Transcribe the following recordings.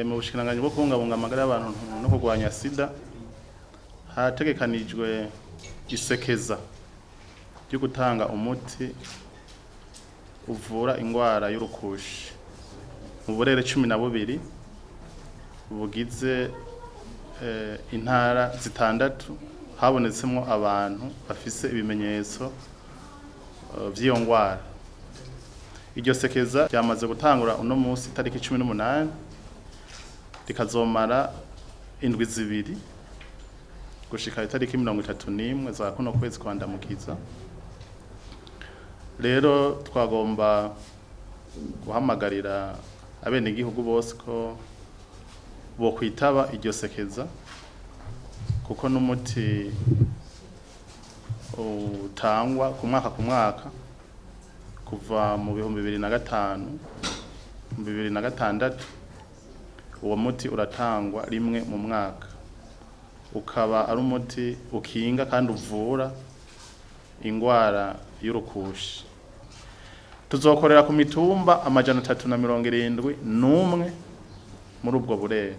mu bushikiranganji bwo kubungabunga amagara y'abantu no kugwanya SIDA hategekanijwe Isekeza ryo gutanga umuti uvura ingwara y'Urukushi mu burere 12 bugize intara zitandatu habonetsemwo abantu bafise ibimenyetso vy'iyo ngwara. Iryo sekeza ryamaze gutangura uno munsi tariki 18 rikazomara indwi zibiri gushika itariki 31 za kuno kwezi kwa Ndamukiza. Rero twagomba guhamagarira abenegihugu bose ko bo kwitaba iryo sekeza kuko n'umuti utangwa ku mwaka kuva mu 2005 2006 uwo muti uratangwa rimwe mu mwaka, ukaba ari umuti ukinga kandi uvura ingwara y'Urukushi. Tuzokorera ku mitumba 371 muri ubwo burere.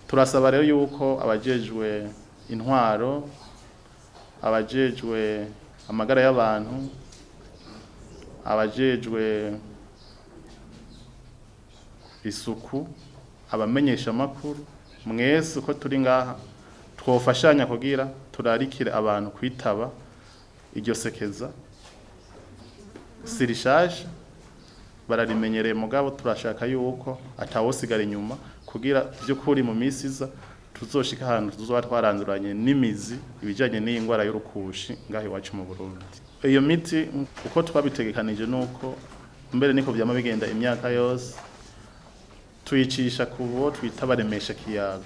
Turasaba rero yuko abajejwe intwaro, abajejwe amagara y'abantu, abajejwe isuku, abamenyesha makuru, mwese uko turi ngaha twofashanya kugira turarikire abantu kwitaba iryo sekeza. Sirishasha bararimenyereye mugabo turashaka yuko atawosigara inyuma kugira by'ukuri mu misiza tuzoshika ahantu tuzoba twaranduranye n'imizi ibijanye n'ingwara y'Urukushi ngaho iwacu mu Burundi. Iyo miti uko twabitegekanije nuko mbere niko byama bigenda imyaka yose tuyicisha kubo twita baremesha kiyago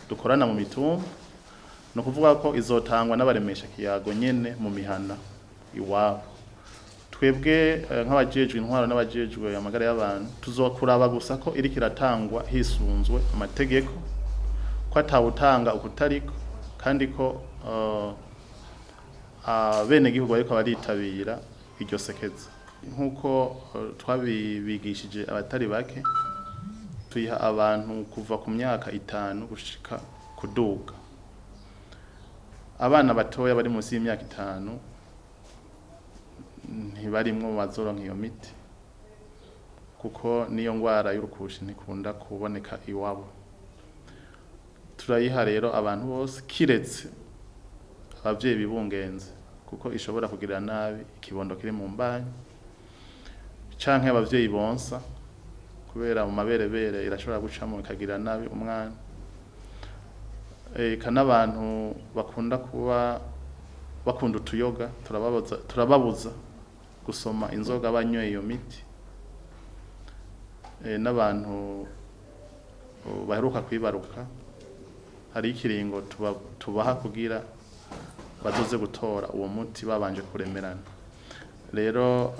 dukorana mu mitumba, no kuvuga ko izotangwa n'abaremesha kiyago nyene mu mihana iwabo. Twebwe nk'abajejwe intwaro n'abajejwe amagara y'abantu tuzokuraba gusa ko iri kiratangwa hisunzwe amategeko, ko atawutanga ukutariko kandi ko abenegihugu bariko baritabira iryo sekeza. Nkuko twabibigishije abatari bake, tuyiha abantu kuva ku myaka 5 gushika kuduga. Abana batoya bari munsi y'imyaka 5 ntibarimwo bazoronka iyo miti kuko niyo ngwara y'Urukushi ntikunda kuboneka iwabo. Turayiha rero abantu bose kiretse abavyeyi bibungenze kuko ishobora kugirira nabi ikibondo kiri mu mbanyi canke abavyeyi bonsa kubera mu maberebere irashobora gucamo ikagira nabi umwana. Kana abantu bakunda kuba bakunda utuyoga turababuza gusoma inzoga banyoye iyo miti. N'abantu baheruka kwibaruka hari ikiringo tubaha kugira bazoze gutora uwo muti babanje kuremerana. Rero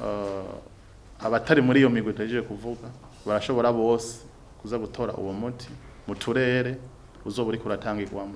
abatari muri iyo migwi tejeje kuvuga barashobora bose kuza gutora uwo muti mu turere uzoba uri kuratangirwamo.